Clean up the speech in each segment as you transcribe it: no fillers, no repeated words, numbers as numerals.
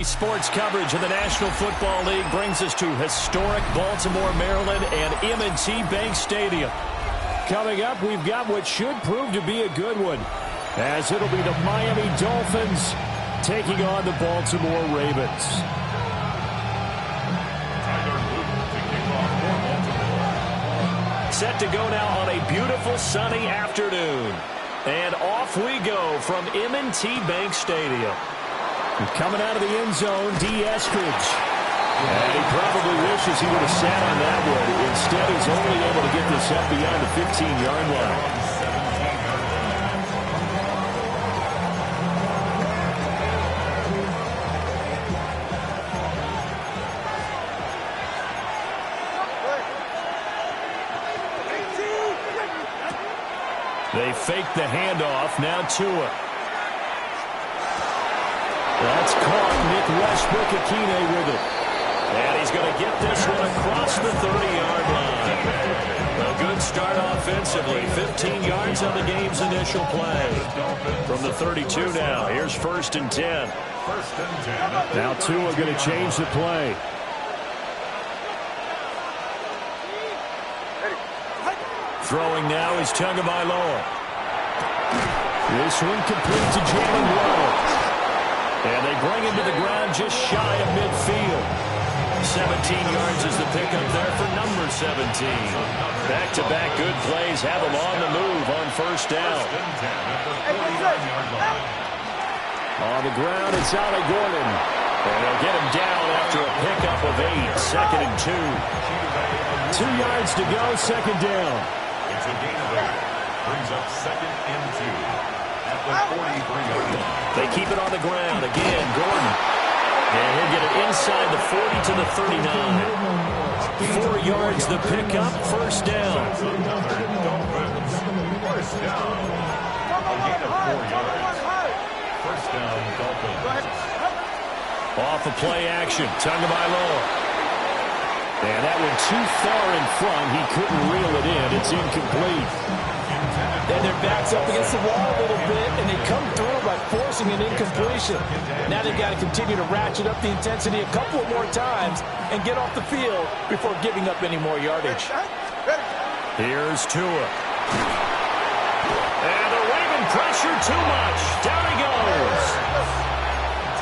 Sports coverage of the National Football League brings us to historic Baltimore, Maryland, and M&T Bank Stadium. Coming up, we've got what should prove to be a good one, as it'll be the Miami Dolphins taking on the Baltimore Ravens. Set to go now on a beautiful sunny afternoon. And off we go from M&T Bank Stadium. Coming out of the end zone, D. Eskridge. And he probably wishes he would have sat on that one. Instead, he's only able to get this up beyond the 15-yard line. They fake the handoff. Now Tua. That's caught. Nick Westbrook-Akine with it. And he's going to get this one across the 30-yard line. A good start offensively. 15 yards on the game's initial play. From the 32 now. Here's 1st and 10. Now Tua going to change the play. Throwing now is Tagovailoa. This one complete to Jalen Waddle. And they bring him to the ground just shy of midfield. 17 yards is the pickup there for number 17. Back-to-back good plays have him on the move on 1st down. On the ground, it's Ali Gordon. And they'll get him down after a pickup of 8. 2nd and 2. 2 yards to go, 2nd down. It's a gain of 8. Brings up 2nd and 2. At the 43-yard line. They keep it on the ground. Again, Gordon. And he'll get it inside the 40 to the 39. 4 yards the pickup. 1st down. First down. A gain of 4 yards. 1st down, Dolphins. Off of play action. Tagovailoa. And that one too far in front. He couldn't reel it in. It's incomplete. And their back's up against the wall a little bit, and they come through by forcing an incompletion. Now they've got to continue to ratchet up the intensity a couple more times and get off the field before giving up any more yardage. Here's Tua. And the Raven pressure too much. Down he goes.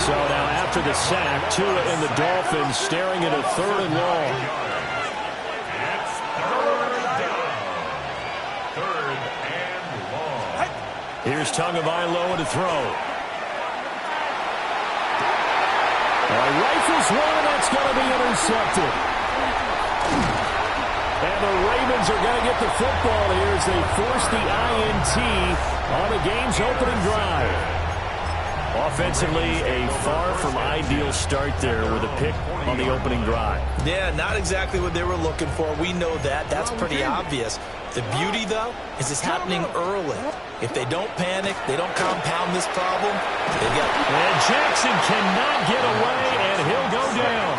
So now after the sack, Tua and the Dolphins staring at a 3rd and long. Here's Tagovailoa to throw. Rifles one, and that's going to be intercepted. And the Ravens are going to get the football here as they force the INT on the game's opening drive. Offensively, a far from ideal start there with a pick on the opening drive. Yeah, not exactly what they were looking for. We know that. That's pretty obvious. The beauty, though, is it's happening early. If they don't panic, they don't compound this problem, they get it. And Jackson cannot get away, and he'll go down.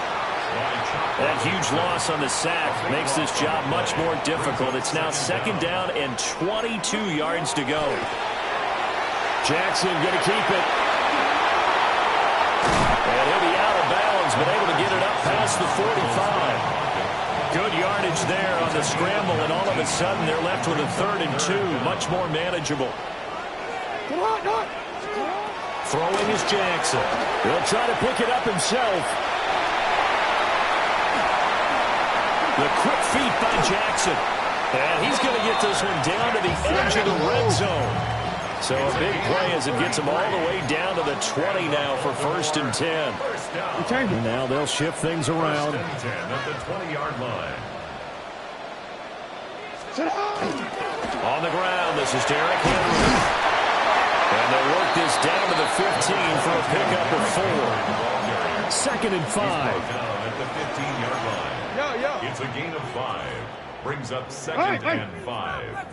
That huge loss on the sack makes this job much more difficult. It's now 2nd down and 22 yards to go. Jackson going to keep it. And he'll be out of bounds, but able to get it up past the 45. Good yardage there on the scramble, and all of a sudden they're left with a 3rd and 2. Much more manageable. Throwing is Jackson. He'll try to pick it up himself. The quick feet by Jackson. And he's going to get this one down to the edge of the red zone. So a big play as it gets him all the way down to the 20 now for 1st and 10. And now they'll shift things around. 1st and 10 at the 20-yard line. On the ground, this is Derrick Henry. And they'll work this down to the 15 for a pickup of 4. 2nd and 5. Down at the 15-yard line. It's a gain of 5. Brings up 2nd and 5.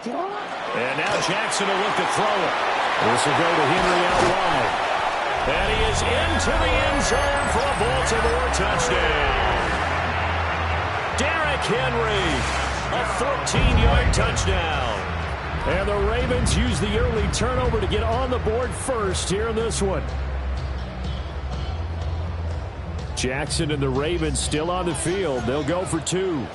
And now Jackson will look to throw it. This will go to Henry out wide. And he is into the end zone for a Baltimore touchdown. Derrick Henry, a 14-yard touchdown. And the Ravens use the early turnover to get on the board first here in this one. Jackson and the Ravens still on the field. They'll go for 2. The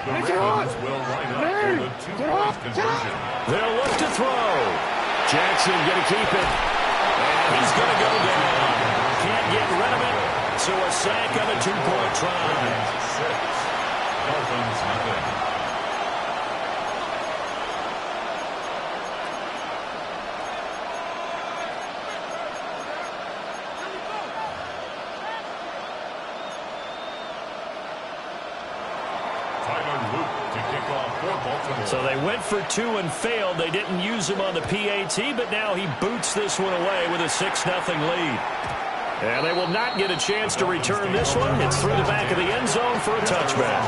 Ravens will line up for the 2-point conversion. They'll look to throw. Jackson going to keep it. And he's going to go down. Can't get rid of it. So a sack on a 2-point try. 6. Dolphins nothing. So they went for 2 and failed. They didn't use him on the PAT, but now he boots this one away with a 6-0 lead. And they will not get a chance to return this one. It's through the back of the end zone for a touchback.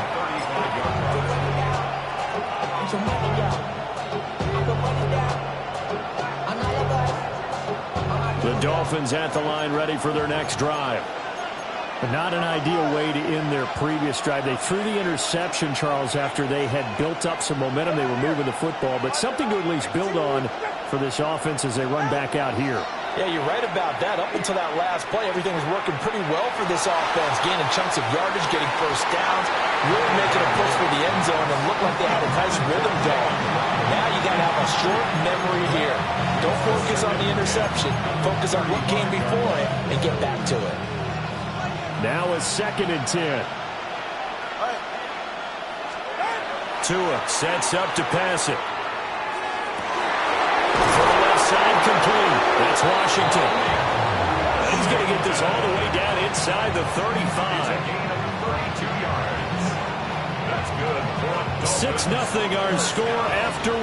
The Dolphins at the line ready for their next drive. But not an ideal way to end their previous drive. They threw the interception, Charles, after they had built up some momentum. They were moving the football, but something to at least build on for this offense as they run back out here. Yeah, you're right about that. Up until that last play, everything was working pretty well for this offense, gaining chunks of yardage, getting first downs, really making a push for the end zone, and looked like they had a nice rhythm going. Now you got to have a short memory here. Don't focus on the interception. Focus on what came before it and get back to it. Now a 2nd and 10. Tua sets up to pass it. For the left side, complete. That's Washington. He's going to get this all the way down inside the 35. It's a gain of 32 yards. That's good. 6-0 our score after 1.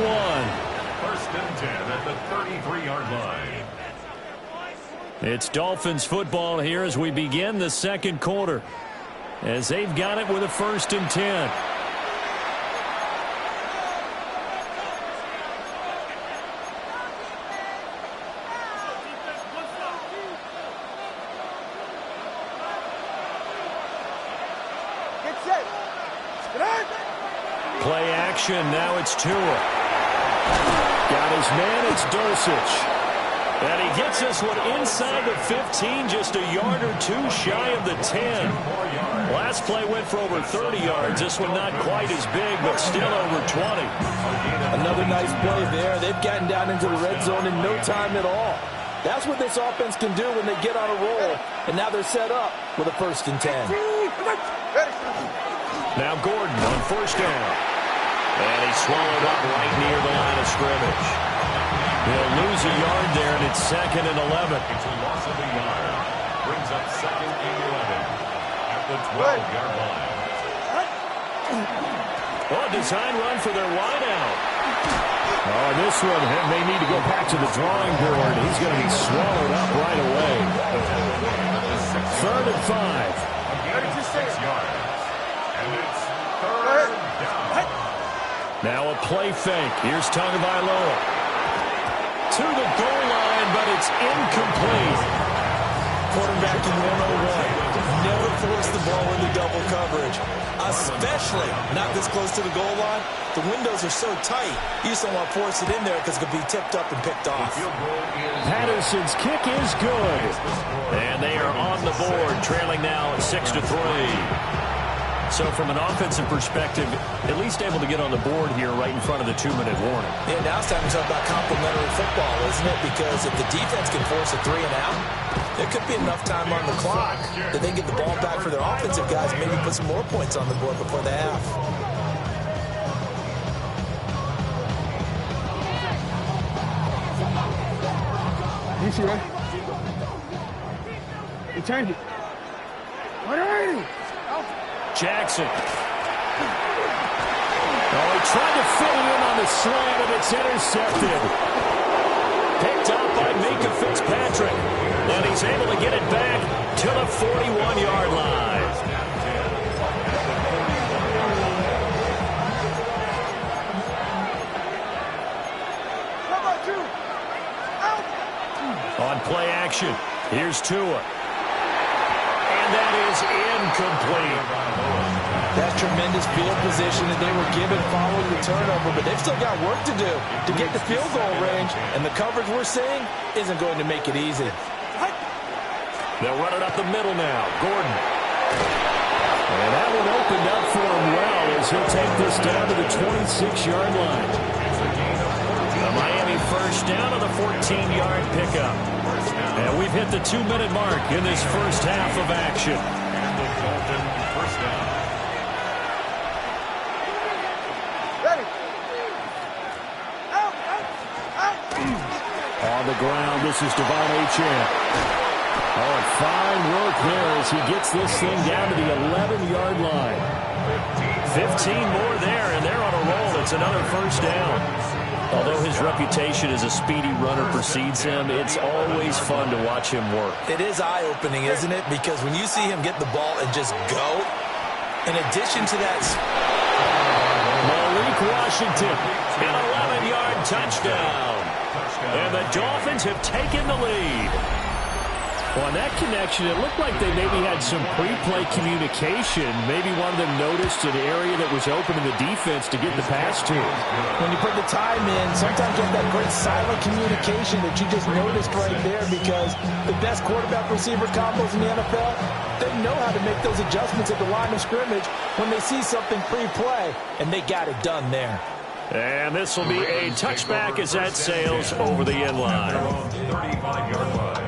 1st and 10 at the 33-yard line. It's Dolphins football here as we begin the 2nd quarter. As they've got it with a 1st and 10. Play action. Now it's Tua. Got his man. It's Dulcich. And he gets this one inside the 15, just a yard or 2 shy of the 10. Last play went for over 30 yards. This one not quite as big, but still over 20. Another nice play there. They've gotten down into the red zone in no time at all. That's what this offense can do when they get on a roll. And now they're set up with a 1st and 10. Now Gordon on 1st down. And he's swallowed up right near the line of scrimmage. He'll lose a yard there, and it's 2nd and 11. It's a loss of a yard. Brings up 2nd and 11 at the 12-yard line. Oh, design run for their wideout. Oh, and this one, they need to go back to the drawing board. He's going to be swallowed up right away. 3rd and 5. Again, 6 yards. And it's 3rd down. Now a play fake. Here's Tagovailoa. To the goal line, but it's incomplete. Quarterbacking 101. Never force the ball into double coverage, especially not this close to the goal line. The windows are so tight, you just don't want to force it in there because it could be tipped up and picked off. Patterson's kick is good. And they are on the board, trailing now 6-3. So from an offensive perspective, at least able to get on the board here right in front of the 2-minute warning. Yeah, now it's time to talk about complementary football, isn't it? Because if the defense can force a 3 and out, there could be enough time on the clock that they get the ball back for their offensive guys and maybe put some more points on the board before the half. You see that? He turned it. What are you? Jackson. Oh, he tried to fit it in on the slant, and it's intercepted. Picked up by Minka Fitzpatrick. And he's able to get it back to the 41-yard line. On play action, here's Tua. And that is incomplete. That's tremendous field position that they were given following the turnover, but they've still got work to do to get to field goal range, and the coverage we're seeing isn't going to make it easy. They'll run it up the middle now. Gordon. And that one opened up for him well as he'll take this down to the 26-yard line. The Miami first down on the 14-yard pickup. And we've hit the 2-minute mark in this first half of action. And the Dolphin first down. On the ground, this is Devon Achane. Oh, fine work there as he gets this thing down to the 11-yard line. 15 more there, and they're on a roll. It's another first down. Although his reputation as a speedy runner precedes him, it's always fun to watch him work. It is eye-opening, isn't it? Because when you see him get the ball and just go, in addition to that... Malik Washington, an 11-yard touchdown. And the Dolphins have taken the lead. Well, on that connection, it looked like they maybe had some pre-play communication. Maybe one of them noticed an area that was open in the defense to get the pass to. When you put the time in, sometimes you have that great silent communication that you just noticed right there, because the best quarterback-receiver combos in the NFL, they know how to make those adjustments at the line of scrimmage when they see something pre-play, and they got it done there. And this will be a touchback as that sails over the end line. 35-yard line.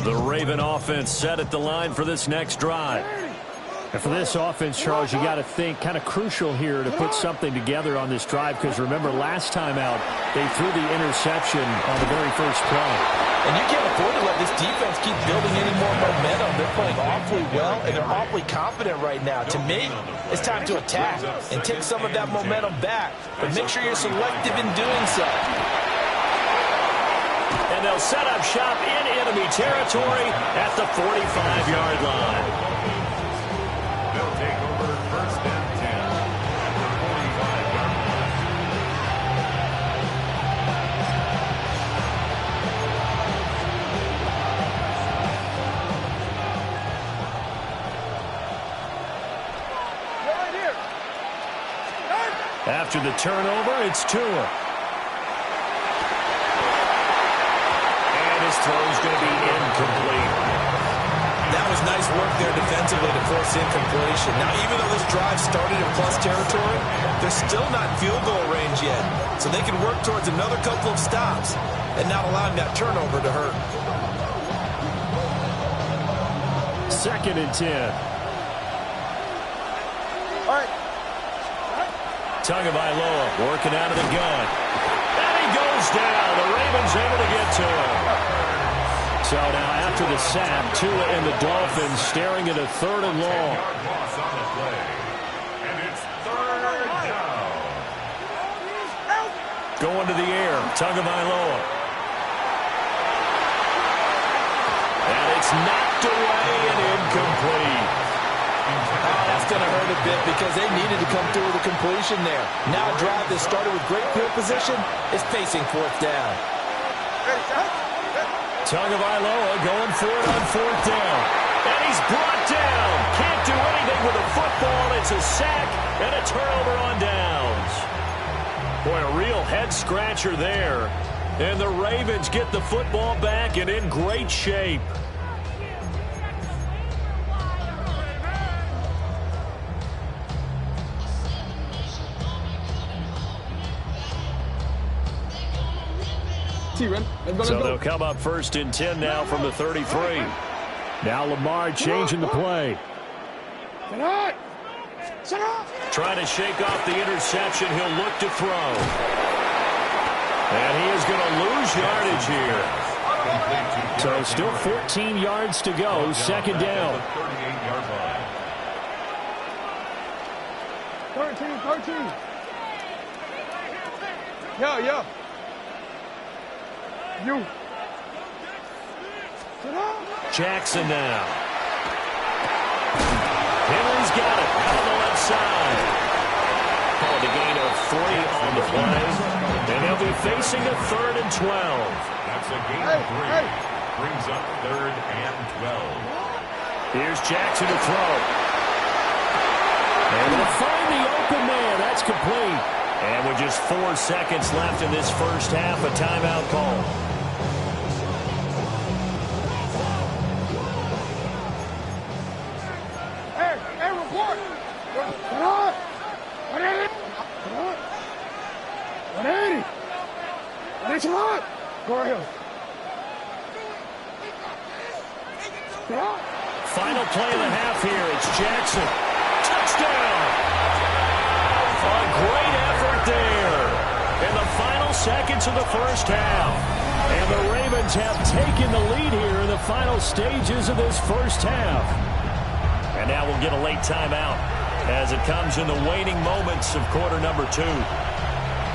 The Raven offense set at the line for this next drive. And for this offense, Charles, you got to think kind of crucial here to put something together on this drive, because remember last time out they threw the interception on the very first play. And you can't afford to let this defense keep building any more momentum. They're playing awfully well, and they're awfully confident right now. To me, it's time to attack and take some of that momentum back, but make sure you're selective in doing so. And they'll set up shop in enemy territory at the 45-yard line. They'll take over first and 10 at the 45-yard line. After the turnover, it's Tua. His throw's going to be incomplete. That was nice work there defensively to force incompletion. Now, even though this drive started in plus territory, they're still not in field goal range yet. So they can work towards another couple of stops and not allowing that turnover to hurt. 2nd and 10. All right. Tagovailoa working out of the gun. And he goes down. The Ravens able to get to him. So now after the sack, Tua and the Dolphins staring at a 3rd and long. Loss on the play. And it's 3rd down. Going to the air, Tagovailoa. And it's knocked away and incomplete. That's going to hurt a bit because they needed to come through with a completion there. Now a drive that started with great field position is facing 4th down. Tagovailoa going for it on 4th down. And he's brought down. Can't do anything with a football. It's a sack and a turnover on downs. Boy, a real head-scratcher there. And the Ravens get the football back and in great shape. So they'll come up 1st and 10 now from the 33. Now Lamar changing the play. Trying to shake off the interception. He'll look to throw. And he is going to lose yardage here. So still 14 yards to go. 2nd down. 38-yard line. 13. Yo. You. Jackson now. Henry's got it out on the left side. Called a gain of 3 on the play. they'll be facing a 3rd and 12. That's a gain of 3. Brings up 3rd and 12. Here's Jackson to throw. And they'll find the open man. That's complete. And with just 4 seconds left in this first half, a timeout call. Hey, report. What? 180. That's a lot. Go ahead. Final play of the half here. It's Jackson. Touchdown. A great effort there. In the final seconds of the first half. And the Ravens have taken the lead here in the final stages of this first half. And now we'll get a late timeout as it comes in the waning moments of quarter number 2.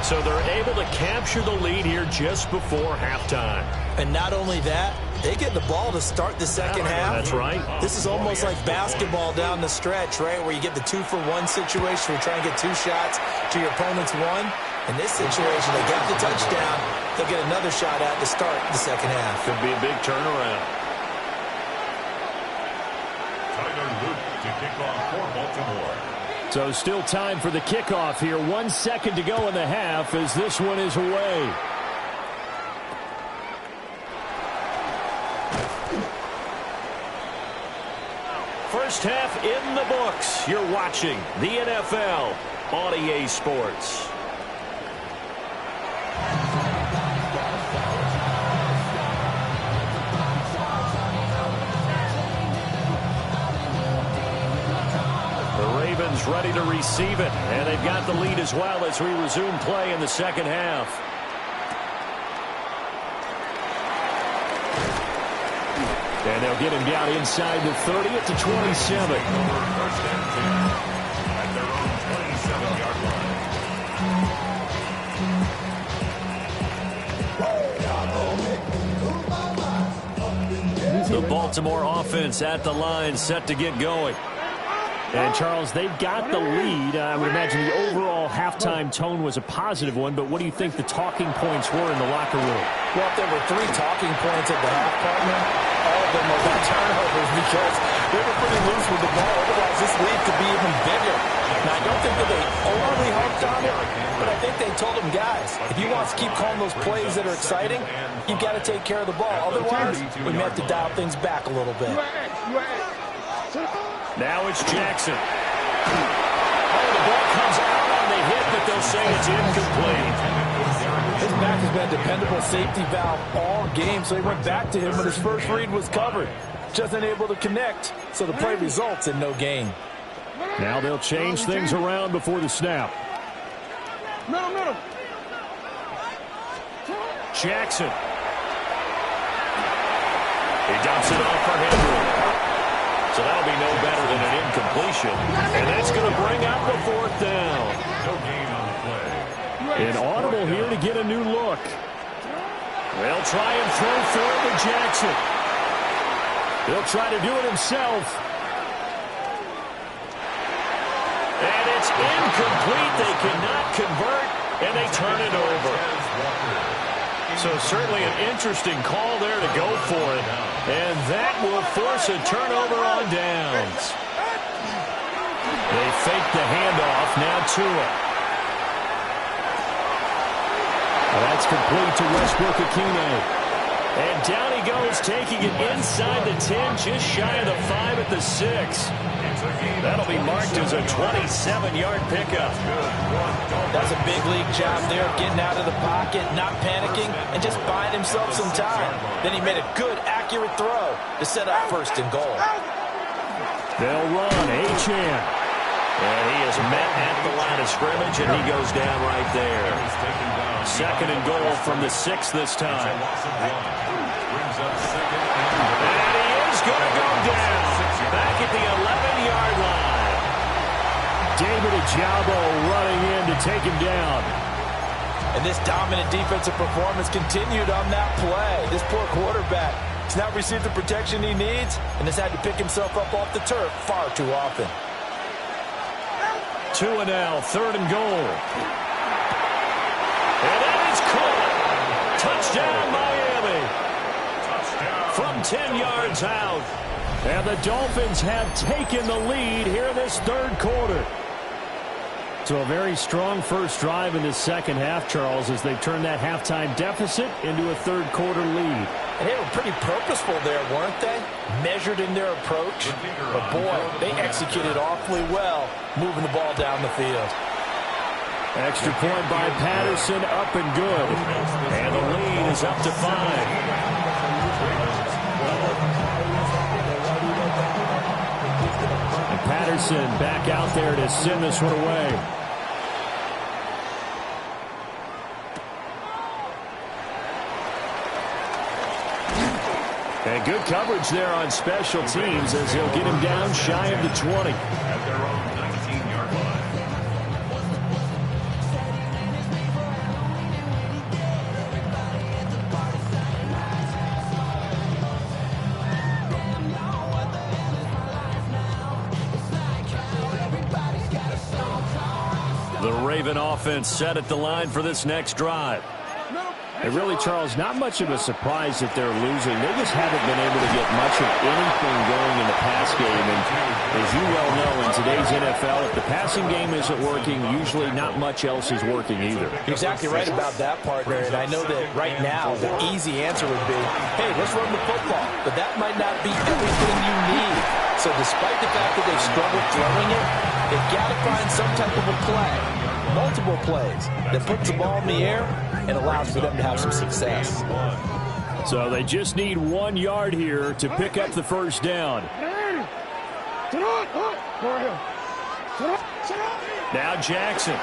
So they're able to capture the lead here just before halftime. And not only that, they get the ball to start the second half. That's right. This is almost like basketball down the stretch, right, where you get the 2-for-1 situation. You're trying to get 2 shots to your opponent's 1. In this situation, they get the touchdown. They'll get another shot at to start the second half. Could be a big turnaround. Tyler Luke to kick off for Baltimore. So still time for the kickoff here. 1 second to go in the half as this one is away. First half in the books. You're watching the NFL on EA Sports. Ready to receive it, and they've got the lead as well as we resume play in the second half. And they'll get him down inside the 30 at the 27. First and 10 at their own 27-yard line. The Baltimore offense at the line, set to get going. And, Charles, they've got the lead. I would imagine the overall halftime tone was a positive one, but what do you think the talking points were in the locker room? Well, if there were 3 talking points at the half, partner, all of them were about turnovers because they were pretty loose with the ball. Otherwise, this lead could be even bigger. Now, I don't think that they overly harped on it, but I think they told them, guys, if you want to keep calling those plays that are exciting, you've got to take care of the ball. Otherwise, we may have to dial things back a little bit. Now it's Jackson. Oh, the ball comes out on the hit, but they'll say it's incomplete. His back has been a dependable safety valve all game, so he went back to him when his first read was covered. Just unable to connect, so the play results in no gain. Now they'll change things around before the snap. Middle. Jackson. He dumps it off for Henry. So that'll be no better than an incompletion. And that's going to bring out the 4th down. No gain on the play. An audible here to get a new look. They'll try and throw for it with Jackson. He'll try to do it himself. And it's incomplete. They cannot convert, and they turn it over. So certainly an interesting call there to go for it. And that will force a turnover on downs. They fake the handoff, now Tua. That's complete to Westbrook-Ikhine. And down he goes, taking it inside the 10, just shy of the 5 at the 6. That'll be marked as a 27-yard pickup. That's a big league job there, getting out of the pocket, not panicking, and just buying himself some time. Then he made a good, accurate throw to set up 1st and goal. They'll run, Achane. And he is met at the line of scrimmage, and he goes down right there. 2nd and goal from the 6 this time. And he is going to go down. Back at the 11-yard line. David Ojabo running in to take him down. And this dominant defensive performance continued on that play. This poor quarterback has not received the protection he needs and has had to pick himself up off the turf far too often. Tua now, 3rd and goal. And that is Touchdown, Miami. From 10 yards out. And the Dolphins have taken the lead here in this third quarter. So a very strong first drive in the second half, Charles, as they turn that halftime deficit into a third quarter lead. And they were pretty purposeful there, weren't they? Measured in their approach. But, boy, they executed awfully well moving the ball down the field. Extra point by Patterson, up and good. And the lead is up to 5. And Patterson back out there to send this one away. And good coverage there on special teams as they'll get him down shy of the 20. At their own 19-yard line. The Raven offense set at the line for this next drive. And really, Charles, not much of a surprise that they're losing. They just haven't been able to get much of anything going in the pass game. And as you well know, in today's NFL, if the passing game isn't working, usually not much else is working either. You're exactly right about that, partner. And I know that right now the easy answer would be, hey, let's run the football. But that might not be everything you need. So despite the fact that they've struggled throwing it, they've got to find some type of a play, multiple plays, that puts the ball in the air and allows for them to have some success. So they just need 1 yard here to pick up the first down. Now Jackson.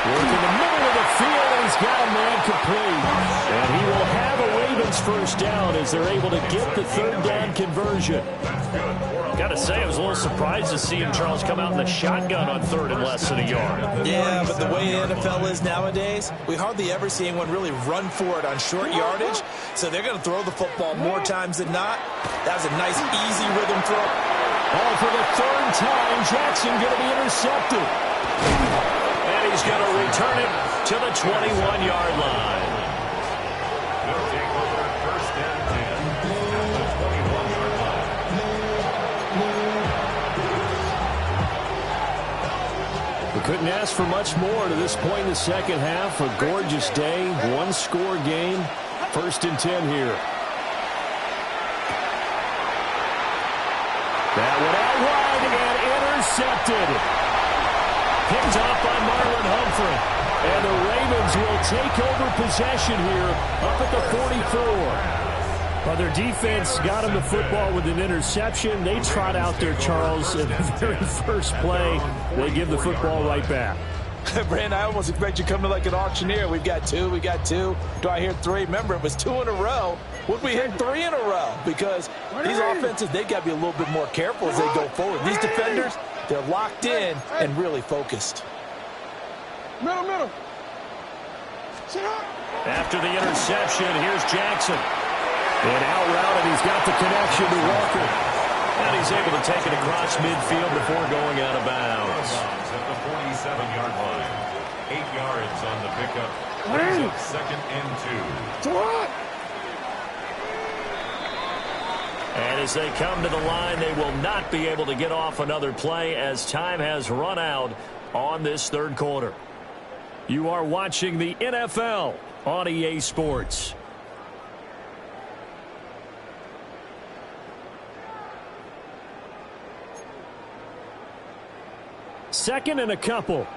Working the middle of the field, and he's got a man complete. And he will have a Ravens first down as they're able to get the third down conversion. Got to say, I was a little surprised to see him, Charles, come out in the shotgun on third and less than a yard. Yeah, but the way the NFL is nowadays, we hardly ever see anyone really run for it on short yardage. So they're going to throw the football more times than not. That was a nice, easy rhythm throw. Oh, for the third time, Jackson going to be intercepted. And he's going to return it to the 21-yard line. They'll take over first and 10 at the 21-yard line. We couldn't ask for much more to this point in the second half. A gorgeous day, one-score game. First and 10 here. That one out wide and intercepted. Picked off by Marlon Humphrey. And the Ravens will take over possession here up at the 44. Well, their defense got them the football with an interception. They trot out there, Charles, in the very first play. They give the football right back. Brand, I almost expect you to come to like an auctioneer. We've got two. Do I hear three? Remember, it was 2 in a row. Would we hit 3 in a row? Because these offenses, they've got to be a little bit more careful as they go forward. These defenders, they're locked in and really focused. Middle. After the interception, here's Jackson. And out route, and he's got the connection to Walker. And he's able to take it across midfield before going out of bounds. At the 47-yard line. 8 yards on the pickup. Brings up second and 2. And as they come to the line, they will not be able to get off another play as time has run out on this third quarter. You are watching the NFL on EA Sports. Second and a couple.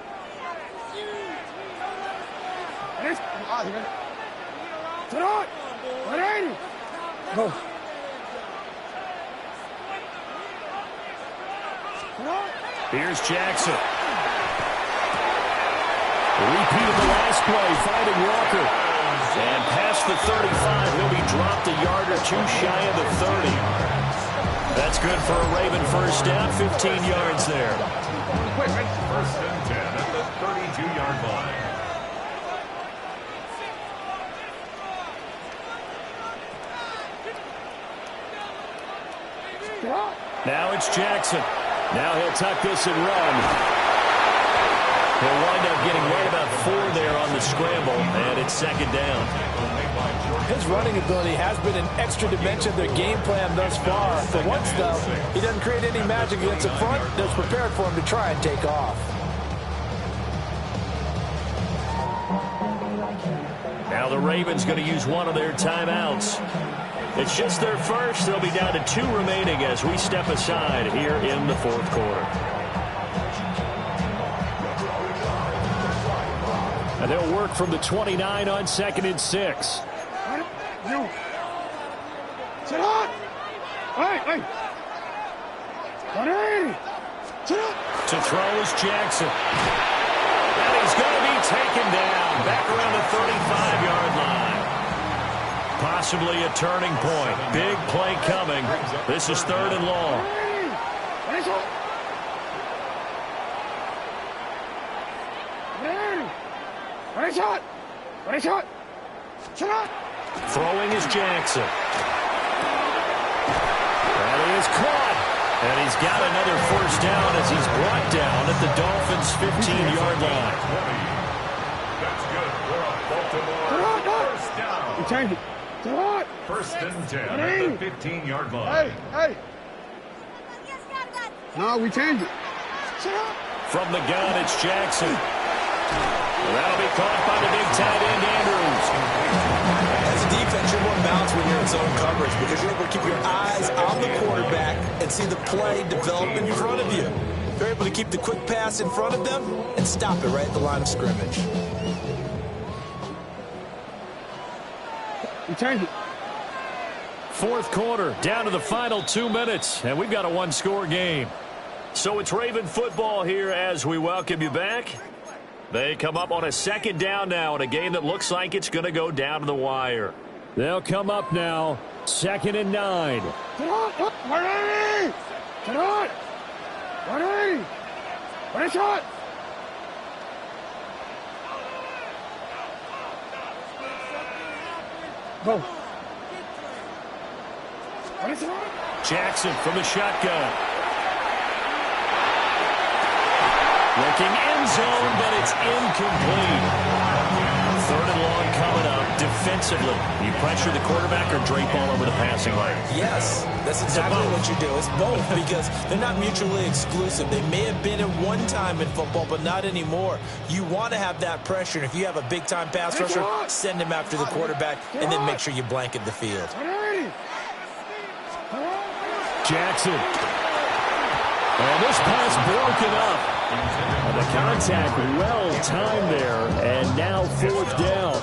Here's Jackson. Repeat of the last play, finding Walker. And past the 35, he'll be dropped a yard or two shy of the 30. That's good for a Raven first down, 15 yards there. First and 10 at the 32-yard line. Now it's Jackson. Now he'll tuck this and run. He'll wind up getting right about 4 there on the scramble, and it's second down. His running ability has been an extra dimension of their game plan thus far. For once, though, he doesn't create any magic against the front that's prepared for him to try and take off. Now the Ravens going to use one of their timeouts. It's just their first. They'll be down to 2 remaining as we step aside here in the fourth quarter. And they'll work from the 29 on 2nd and 6. You. Sit up. Hey. Sit up. To throw is Jackson. And he's going to be taken down back around the 35-yard line. Possibly a turning point. Big play coming. This is 3rd and long. Throwing is Jackson. That is caught. And he's got another first down as he's brought down at the Dolphins' 15-yard line. That's good for a Baltimore first down. You change it. First and 10 at the 15-yard line. Hey. No, we changed it. From the gun, it's Jackson. That'll be caught by the big tight end, Andrews. As a defense, you're more balanced when you're in zone coverage because you're able to keep your eyes on the quarterback and see the play develop in front of you. You're able to keep the quick pass in front of them and stop it right at the line of scrimmage. We changed it. Fourth quarter, down to the final 2 minutes, and we've got a 1-score game. So it's Raven football here as we welcome you back. They come up on a 2nd down now in a game that looks like it's going to go down to the wire. They'll come up now, 2nd and 9. Go. Jackson from the shotgun. Looking end zone, but it's incomplete. 3rd and long coming up defensively. You pressure the quarterback or drape all over the passing lane? Yes, that's exactly what you do. It's both because they're not mutually exclusive. They may have been at one time in football, but not anymore. You want to have that pressure. And if you have a big-time pass rusher, send him after the quarterback and then make sure you blanket the field. Jackson. And this pass broken up. And the contact well-timed there, and now 4th down.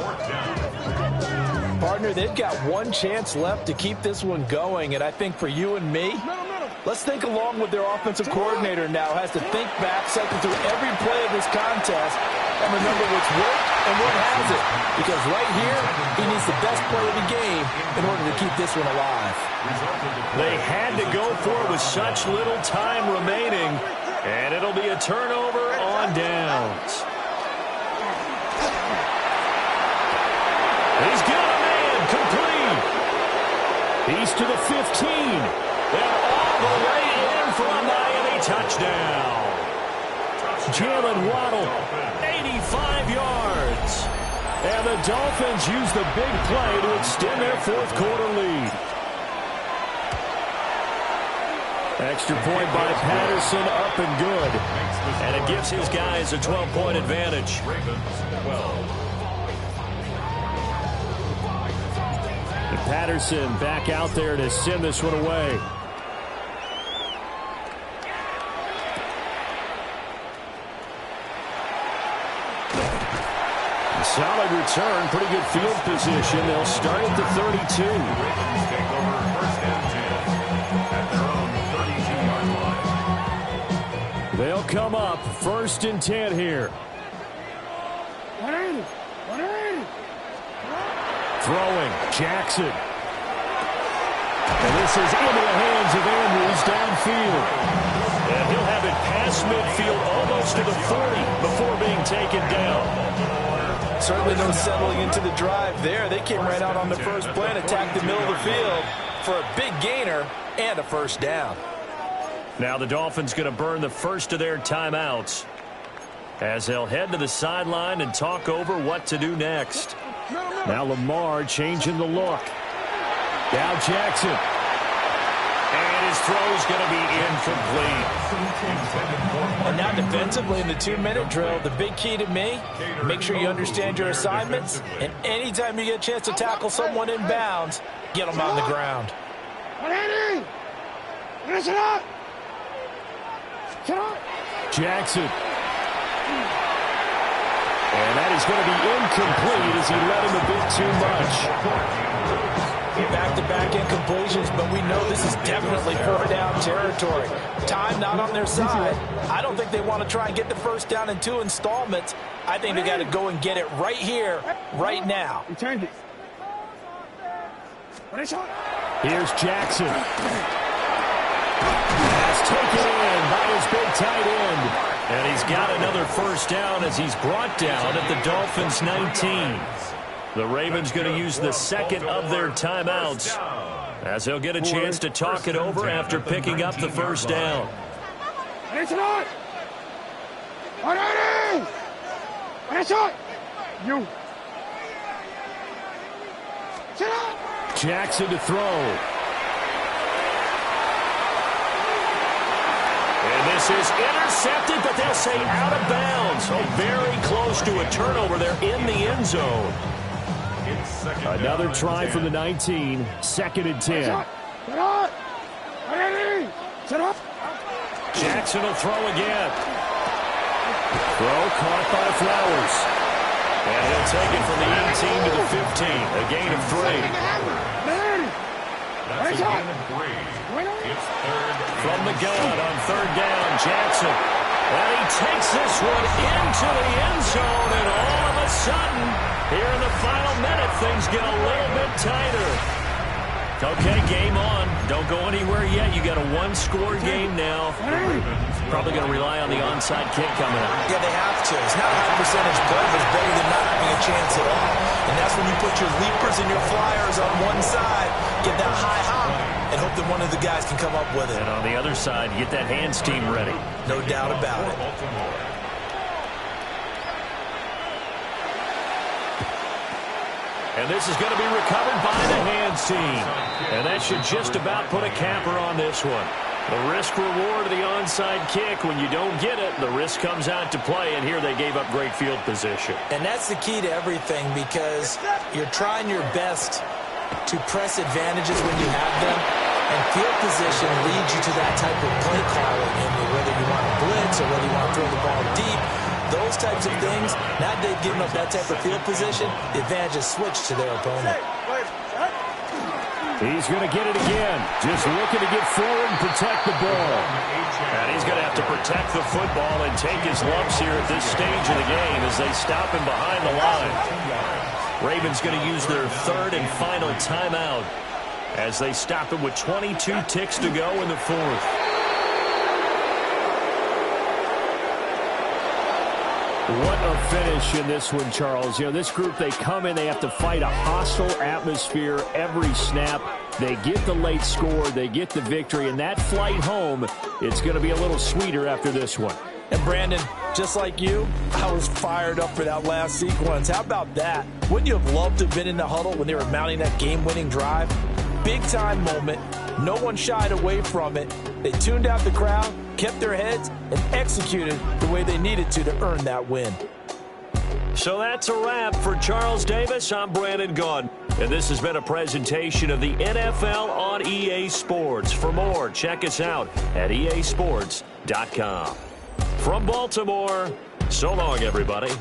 Partner, they've got one chance left to keep this one going, and I think for you and me, let's think along with their offensive coordinator now has to think back, cycle through every play of this contest, and remember what's worked and what hasn't. Because right here, he needs the best play of the game in order to keep this one alive. They had to go for it with such little time remaining, and it'll be a turnover on downs. He's got a man complete. He's to the 15. And all the way in for a Miami touchdown. Jalen Waddle, 85 yards. And the Dolphins use the big play to extend their 4th quarter lead. Extra point by Patterson, up and good. And it gives his guys a 12-point advantage. And Patterson back out there to send this one away. Solid return, pretty good field position. They'll start at the 32. Take over 1st and 10 at their own 32-yard line. They'll come up 1st and 10 here. Throwing, Jackson. And this is into the hands of Andrews downfield. And he'll have it past midfield almost to the 40 before being taken down. Certainly no settling into the drive there. They came right out on the first play and attacked the middle of the field for a big gainer and a first down. Now the Dolphins going to burn the first of their timeouts. as they'll head to the sideline and talk over what to do next. Now Lamar changing the look. Now Jackson. And his throw's going to be incomplete. And now defensively in the 2-minute drill, the big key to me, make sure you understand your assignments, and anytime you get a chance to tackle someone in bounds, get them on the ground. Jackson. And that is going to be incomplete as he led him a bit too much. Back-to-back incompletions, but we know this is definitely 4-down territory. Time not on their side. I don't think they want to try and get the first down in 2 installments. I think they got to go and get it right here, right now. Here's Jackson. Pass taken in by his big tight end. And he's got another first down as he's brought down at the Dolphins' 19. The Ravens going to use the second of their timeouts as they'll get a chance to talk it over after picking up the first down. Jackson to throw. And this is intercepted, but they'll say out of bounds. So very close to a turnover there in the end zone. Another try from the 19, 2nd and 10. Jackson will throw again. Throw caught by Flowers. And he'll take it from the 18 to the 15, a gain of 3. That's a gain of 3. It's third. From the gun on 3rd down, Jackson. And he takes this one into the end zone, and all of a sudden, here in the final minute, things get a little bit tighter. Okay, game on. Don't go anywhere yet. You got a 1-score game now. Probably going to rely on the onside kick coming up. Yeah, they have to. It's not a high percentage play, but it's better than not having a chance at all. And that's when you put your leapers and your flyers on one side, get that high hop, and hope that one of the guys can come up with it. And on the other side, get that hands team ready. No doubt about it. And this is going to be recovered by the hands team. And that should just about put a capper on this one. The risk-reward of the onside kick, when you don't get it, the risk comes out to play, and here they gave up great field position. And that's the key to everything, because you're trying your best to press advantages when you have them, and field position leads you to that type of play calling, and whether you want to blitz or whether you want to throw the ball deep, those types of things, now they've given up that type of field position, the advantage is switched to their opponent. He's going to get it again. Just looking to get forward and protect the ball. And he's going to have to protect the football and take his lumps here at this stage of the game as they stop him behind the line. Ravens going to use their 3rd and final timeout as they stop him with 22 ticks to go in the 4th. What a finish in this one, Charles. You know, this group, they come in, they have to fight a hostile atmosphere every snap. They get the late score, they get the victory, and that flight home, it's going to be a little sweeter after this one. And Brandon, just like you, I was fired up for that last sequence. How about that? Wouldn't you have loved to have been in the huddle when they were mounting that game-winning drive? Big-time moment. No one shied away from it. They tuned out the crowd, kept their heads, and executed the way they needed to earn that win. So that's a wrap for Charles Davis. I'm Brandon Gaudin, and this has been a presentation of the NFL on EA Sports. For more, check us out at easports.com. From Baltimore, so long, everybody.